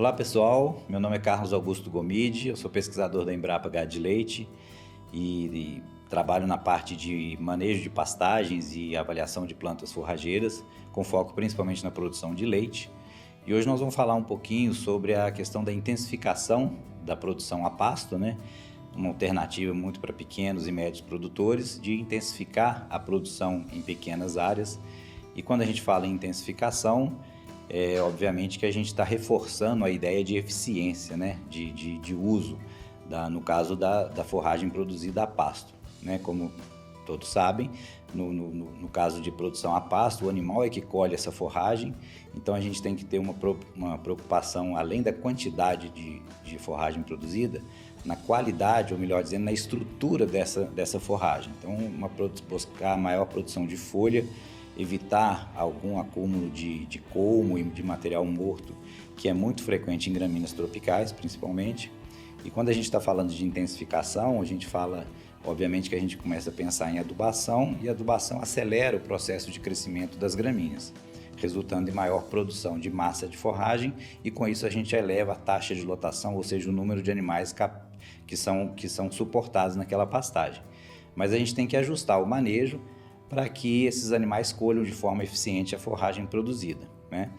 Olá pessoal, meu nome é Carlos Augusto Gomide, eu sou pesquisador da Embrapa Gado de Leite e trabalho na parte de manejo de pastagens e avaliação de plantas forrageiras, com foco principalmente na produção de leite. E hoje nós vamos falar um pouquinho sobre a questão da intensificação da produção a pasto, né? Uma alternativa muito para pequenos e médios produtores de intensificar a produção em pequenas áreas. E quando a gente fala em intensificação, obviamente que a gente está reforçando a ideia de eficiência, né? de uso, no caso da forragem produzida a pasto. Né? Como todos sabem, no caso de produção a pasto, o animal é que colhe essa forragem, então a gente tem que ter uma preocupação, além da quantidade de forragem produzida, na qualidade, ou melhor dizendo, na estrutura dessa forragem. Então, buscar maior produção de folha, evitar algum acúmulo de colmo e de material morto, que é muito frequente em gramíneas tropicais, principalmente. E quando a gente está falando de intensificação, a gente fala, obviamente, que a gente começa a pensar em adubação, e a adubação acelera o processo de crescimento das gramíneas, resultando em maior produção de massa de forragem, e com isso a gente eleva a taxa de lotação, ou seja, o número de animais que são suportados naquela pastagem. Mas a gente tem que ajustar o manejo para que esses animais colham de forma eficiente a forragem produzida, né?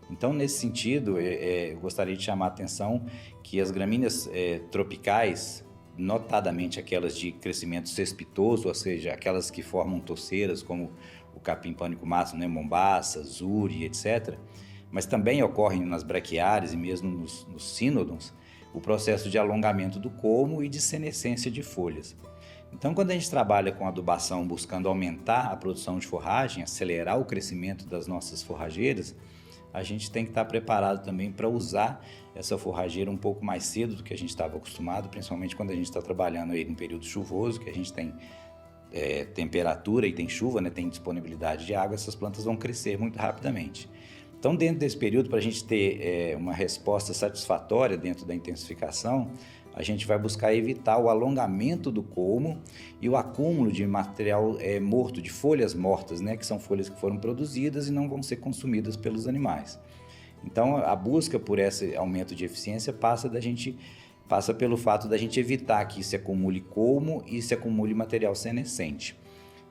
Então, nesse sentido, eu gostaria de chamar a atenção que as gramíneas tropicais, notadamente aquelas de crescimento cespitoso, ou seja, aquelas que formam toceiras, como o capim pânico máximo, né, mombaça, zuri, etc., mas também ocorrem nas braquiárias e mesmo nos sínodons, o processo de alongamento do colmo e de senescência de folhas. Então, quando a gente trabalha com adubação buscando aumentar a produção de forragem, acelerar o crescimento das nossas forrageiras, a gente tem que estar preparado também para usar essa forrageira um pouco mais cedo do que a gente estava acostumado, principalmente quando a gente está trabalhando aí no período chuvoso, que a gente tem temperatura e tem chuva, né, tem disponibilidade de água, essas plantas vão crescer muito rapidamente. Então, dentro desse período, para a gente ter uma resposta satisfatória dentro da intensificação, a gente vai buscar evitar o alongamento do colmo e o acúmulo de material morto, de folhas mortas, né, que são folhas que foram produzidas e não vão ser consumidas pelos animais. Então, a busca por esse aumento de eficiência passa pelo fato da gente evitar que se acumule colmo e se acumule material senescente.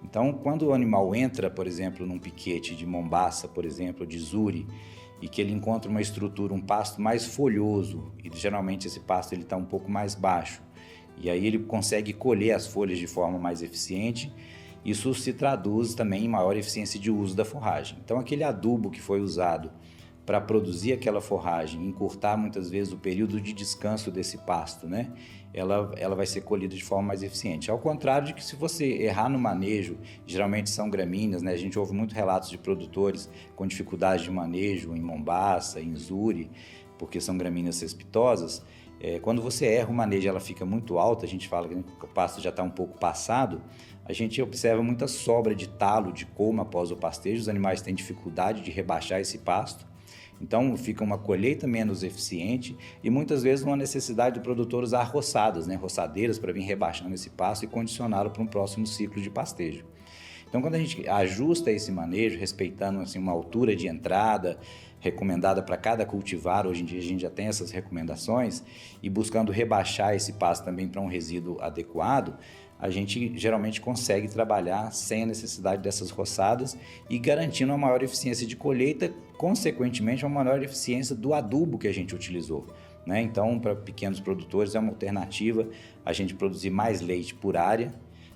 Então, quando o animal entra, por exemplo, num piquete de mombaça, por exemplo, de zuri, e que ele encontra uma estrutura, um pasto mais folhoso, e geralmente esse pasto está um pouco mais baixo, e aí ele consegue colher as folhas de forma mais eficiente, isso se traduz também em maior eficiência de uso da forragem. Então, aquele adubo que foi usado para produzir aquela forragem, encurtar muitas vezes o período de descanso desse pasto, né? Ela vai ser colhida de forma mais eficiente. Ao contrário de que se você errar no manejo, geralmente são gramíneas, né? A gente ouve muitos relatos de produtores com dificuldade de manejo em mombaça, em zuri, porque são gramíneas cespitosas. Quando você erra o manejo, ela fica muito alta, a gente fala que o pasto já está um pouco passado, a gente observa muita sobra de talo, de colmo após o pastejo, os animais têm dificuldade de rebaixar esse pasto. Então, fica uma colheita menos eficiente e muitas vezes uma necessidade do produtor usar roçadas, né, roçadeiras para vir rebaixando esse pasto e condicioná-lo para um próximo ciclo de pastejo. Então, quando a gente ajusta esse manejo, respeitando assim, uma altura de entrada recomendada para cada cultivar, hoje em dia a gente já tem essas recomendações, e buscando rebaixar esse pasto também para um resíduo adequado, a gente geralmente consegue trabalhar sem a necessidade dessas roçadas e garantindo uma maior eficiência de colheita, consequentemente uma maior eficiência do adubo que a gente utilizou, né? Então, para pequenos produtores é uma alternativa a gente produzir mais leite por área.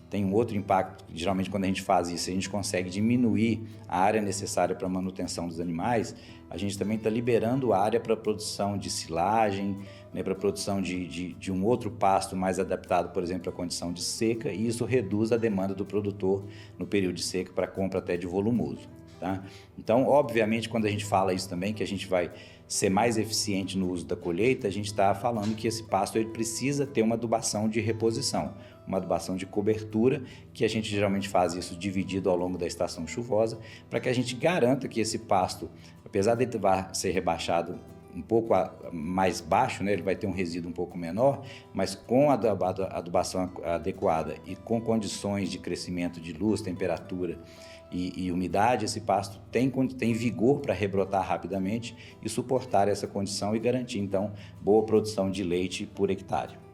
Tem um outro impacto, geralmente quando a gente faz isso, a gente consegue diminuir a área necessária para a manutenção dos animais, a gente também está liberando área para a produção de silagem, né, para a produção de um outro pasto mais adaptado, por exemplo, à condição de seca, e isso reduz a demanda do produtor no período de seca para compra até de volumoso. Tá? Então, obviamente, quando a gente fala isso também, que a gente vai ser mais eficiente no uso da colheita, a gente está falando que esse pasto ele precisa ter uma adubação de reposição, uma adubação de cobertura, que a gente geralmente faz isso dividido ao longo da estação chuvosa, para que a gente garanta que esse pasto, apesar de ser rebaixado um pouco mais baixo, né? Ele vai ter um resíduo um pouco menor, mas com a adubação adequada e com condições de crescimento de luz, temperatura e umidade, esse pasto tem vigor para rebrotar rapidamente e suportar essa condição e garantir, então, boa produção de leite por hectare.